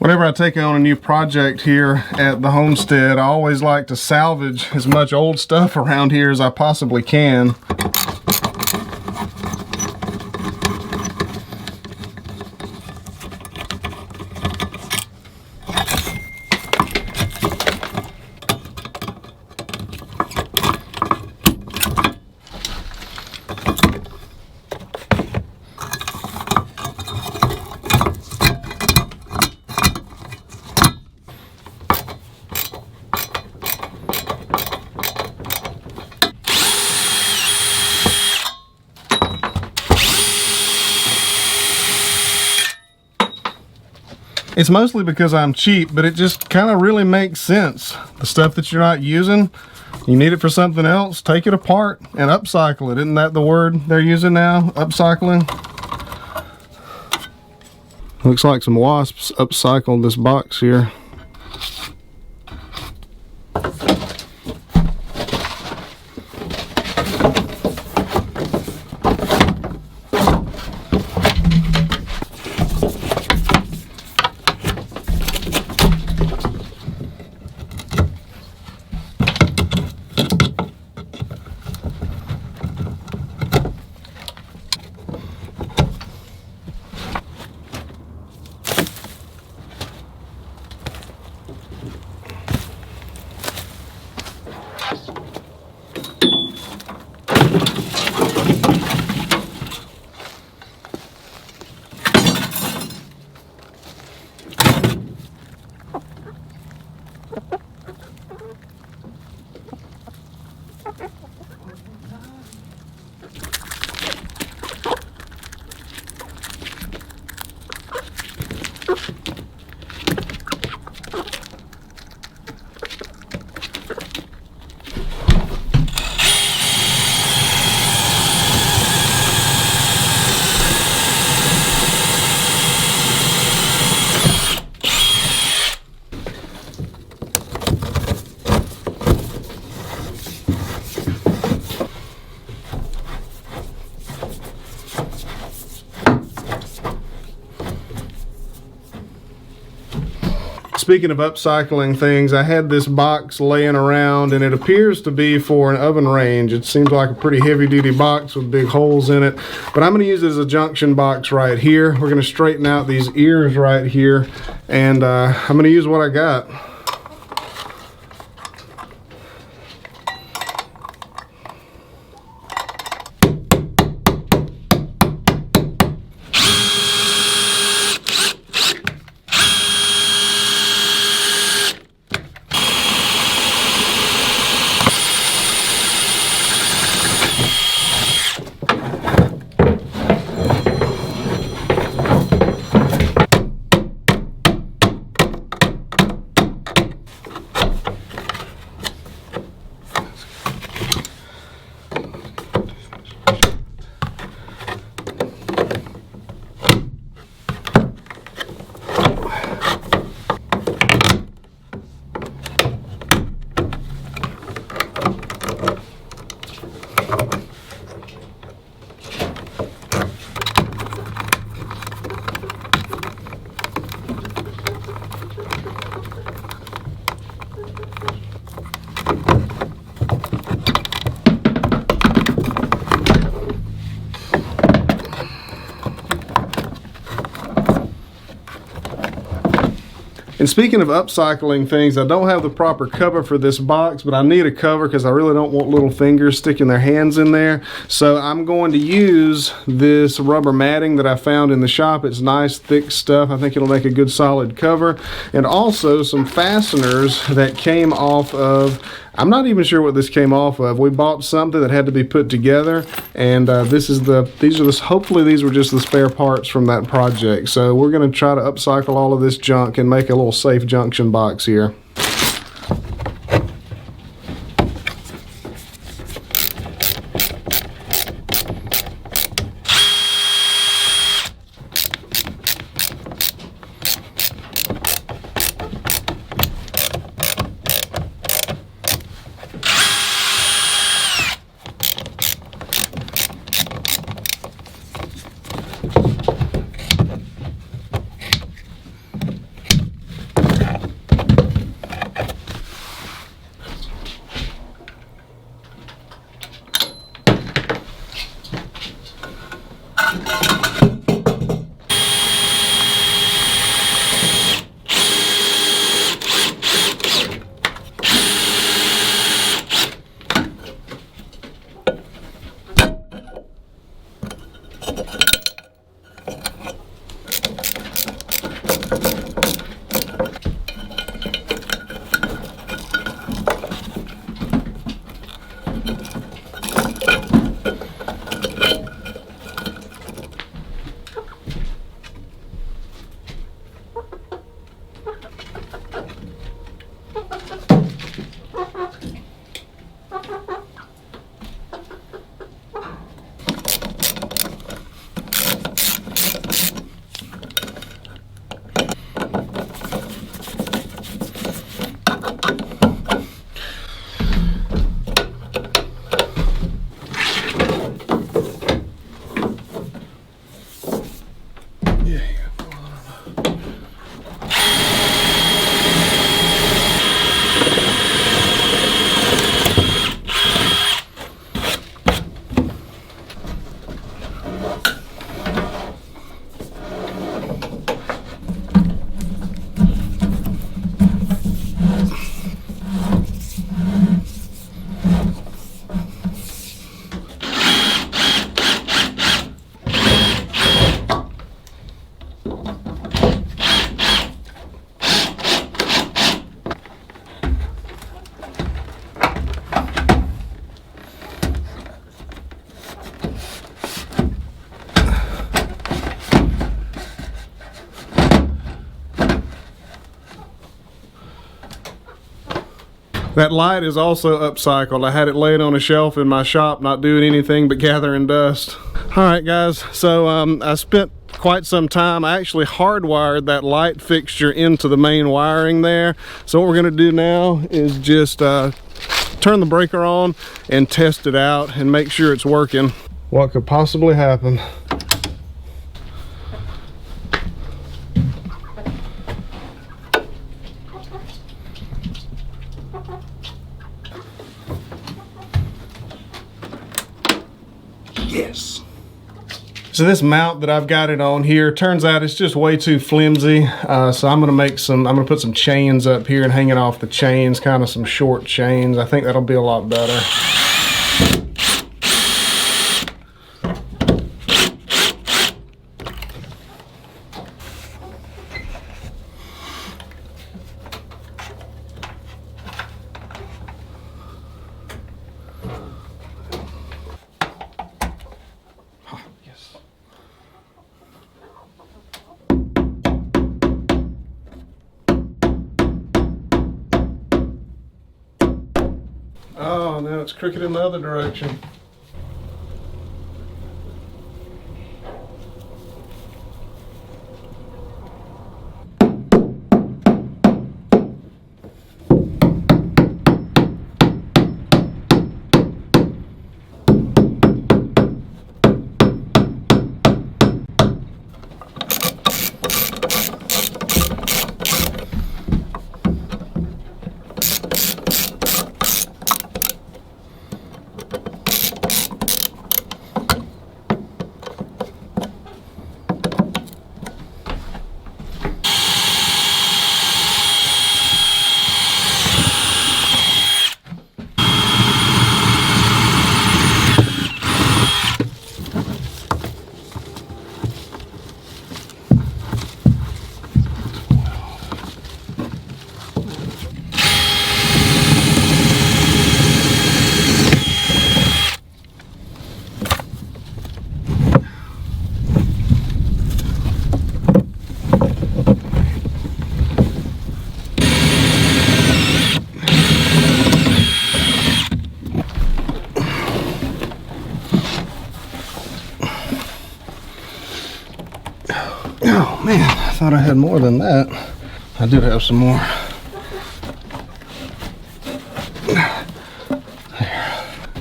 Whenever I take on a new project here at the homestead, I always like to salvage as much old stuff around here as I possibly can. It's mostly because I'm cheap, but it just kind of really makes sense. The stuff that you're not using, you need it for something else, take it apart and upcycle it. Isn't that the word they're using now? Upcycling? Looks like some wasps upcycled this box here. Speaking of upcycling things, I had this box laying around and it appears to be for an oven range. It seems like a pretty heavy duty box with big holes in it, but I'm going to use it as a junction box right here. We're going to straighten out these ears right here, and I'm going to use what I got. And speaking of upcycling things, I don't have the proper cover for this box, but I need a cover because I really don't want little fingers sticking their hands in there. So I'm going to use this rubber matting that I found in the shop. It's nice, thick stuff. I think it'll make a good solid cover. And also some fasteners that came off of, I'm not even sure what this came off of. We bought something that had to be put together, and hopefully these were just the spare parts from that project. So we're going to try to upcycle all of this junk and make a little safe junction box here. That light is also upcycled. I had it laying on a shelf in my shop, not doing anything but gathering dust. All right, guys, so I spent quite some time. I actually hardwired that light fixture into the main wiring there. So what we're gonna do now is just turn the breaker on and test it out and make sure it's working. What could possibly happen? Yes. So this mount that I've got it on here, turns out it's just way too flimsy. So I'm gonna put some chains up here and hang it off the chains, kind of some short chains. I think that'll be a lot better. Oh, now it's crooked in the other direction. Oh man, I thought I had more than that. I do have some more.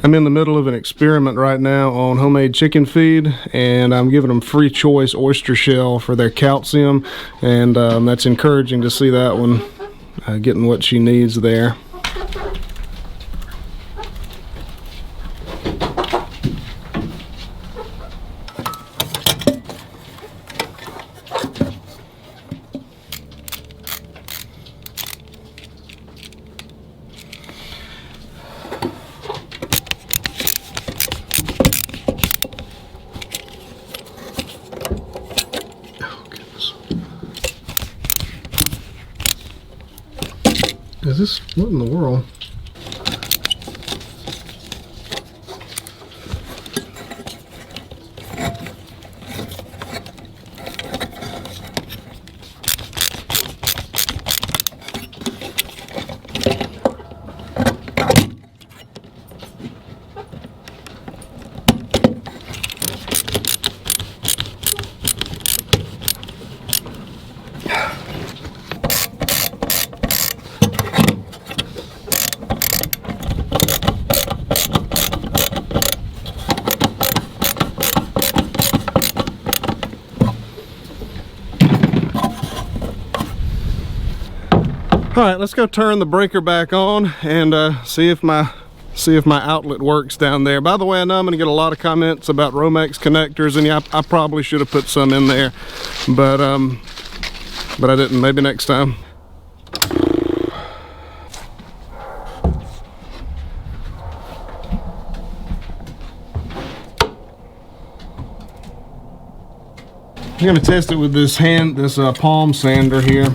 I'm in the middle of an experiment right now on homemade chicken feed, and I'm giving them free choice oyster shell for their calcium, and that's encouraging to see that one getting what she needs there. Is this, what in the world? All right, let's go turn the breaker back on and see if my outlet works down there. By the way, I know I'm going to get a lot of comments about Romex connectors, and yeah, I probably should have put some in there, but I didn't. Maybe next time. I'm going to test it with this palm sander here.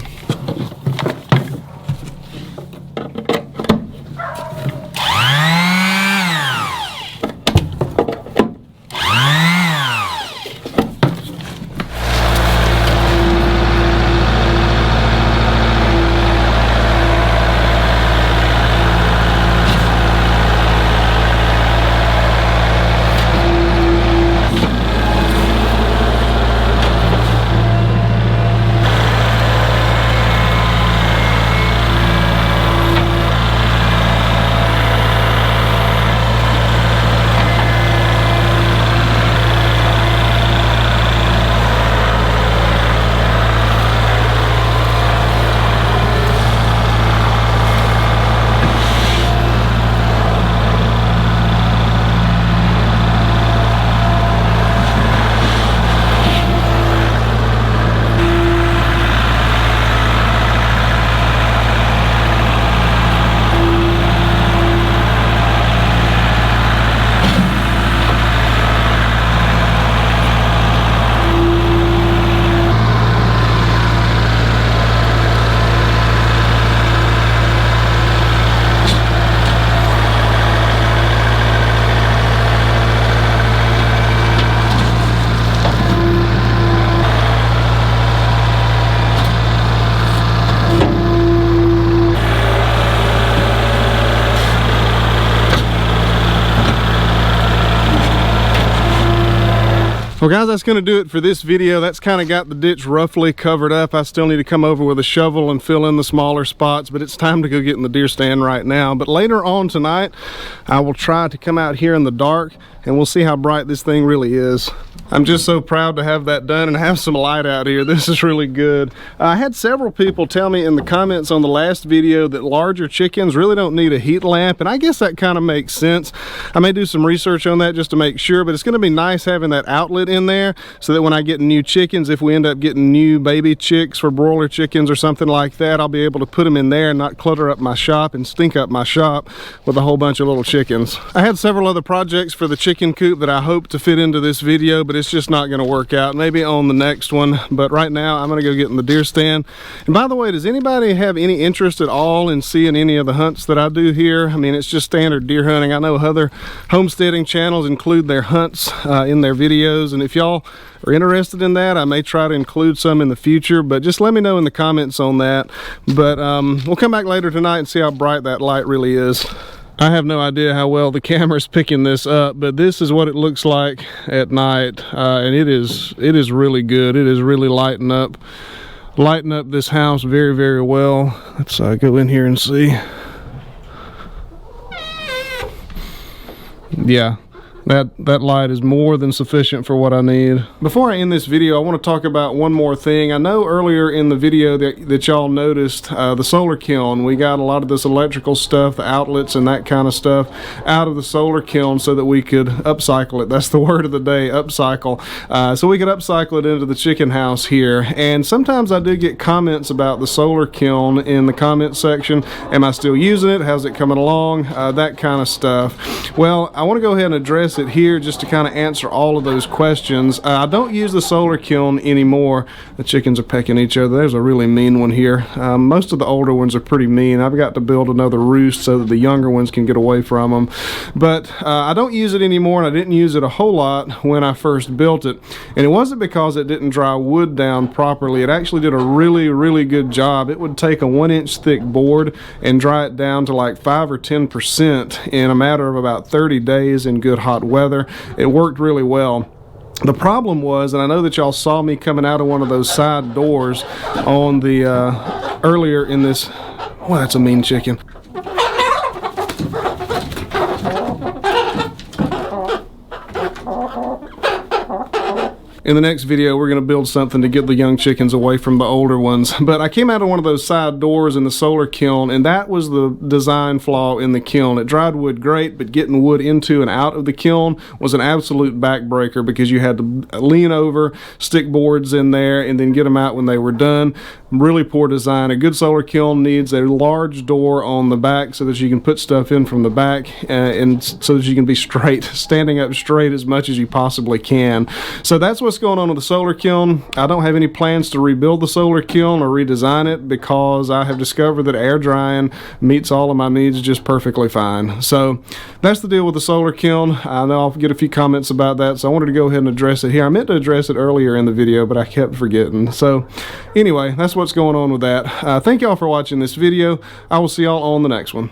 Well guys, that's going to do it for this video. That's kind of got the ditch roughly covered up. I still need to come over with a shovel and fill in the smaller spots, but it's time to go get in the deer stand right now. But later on tonight, I will try to come out here in the dark and we'll see how bright this thing really is. I'm just so proud to have that done and have some light out here. This is really good. I had several people tell me in the comments on the last video that larger chickens really don't need a heat lamp, and I guess that kind of makes sense. I may do some research on that just to make sure, but it's going to be nice having that outlet in there so that when I get new chickens, if we end up getting new baby chicks for broiler chickens or something like that, I'll be able to put them in there and not clutter up my shop and stink up my shop with a whole bunch of little chickens. I had several other projects for the chicken coop that I hope to fit into this video, but it's just not going to work out. Maybe on the next one, but right now I'm going to go get in the deer stand. And by the way, does anybody have any interest at all in seeing any of the hunts that I do here? I mean, it's just standard deer hunting. I know other homesteading channels include their hunts in their videos, and if y'all are interested in that, I may try to include some in the future, but just let me know in the comments on that. But we'll come back later tonight and see how bright that light really is. I have no idea how well the camera's picking this up, but this is what it looks like at night, and it is really good. It is really lighting up this house very, very well. Let's go in here and see. Yeah. That light is more than sufficient for what I need. Before I end this video, I want to talk about one more thing. I know earlier in the video that y'all noticed the solar kiln. We got a lot of this electrical stuff, the outlets and that kind of stuff, out of the solar kiln so that we could upcycle it. That's the word of the day, upcycle. So we could upcycle it into the chicken house here. And sometimes I do get comments about the solar kiln in the comment section. Am I still using it? How's it coming along? That kind of stuff. Well, I want to go ahead and address it here just to kind of answer all of those questions. I don't use the solar kiln anymore. The chickens are pecking each other. There's a really mean one here. Most of the older ones are pretty mean. I've got to build another roost so that the younger ones can get away from them. But I don't use it anymore, and I didn't use it a whole lot when I first built it. And it wasn't because it didn't dry wood down properly. It actually did a really, really good job. It would take a 1-inch thick board and dry it down to like 5 or 10% in a matter of about 30 days in good hot weather. It worked really well. The problem was, and I know that y'all saw me coming out of one of those side doors on the earlier in this. Well, that's a mean chicken. In the next video, we're going to build something to get the young chickens away from the older ones. But I came out of one of those side doors in the solar kiln, and that was the design flaw in the kiln. It dried wood great, but getting wood into and out of the kiln was an absolute backbreaker because you had to lean over, stick boards in there, and then get them out when they were done. Really poor design. A good solar kiln needs a large door on the back so that you can put stuff in from the back and so that you can be straight, standing up straight as much as you possibly can. So that's what's going on with the solar kiln. I don't have any plans to rebuild the solar kiln or redesign it because I have discovered that air drying meets all of my needs just perfectly fine. So that's the deal with the solar kiln. I know I'll get a few comments about that, so I wanted to go ahead and address it here. I meant to address it earlier in the video, but I kept forgetting. So anyway, that's what's going on with that. Thank y'all for watching this video. I will see y'all on the next one.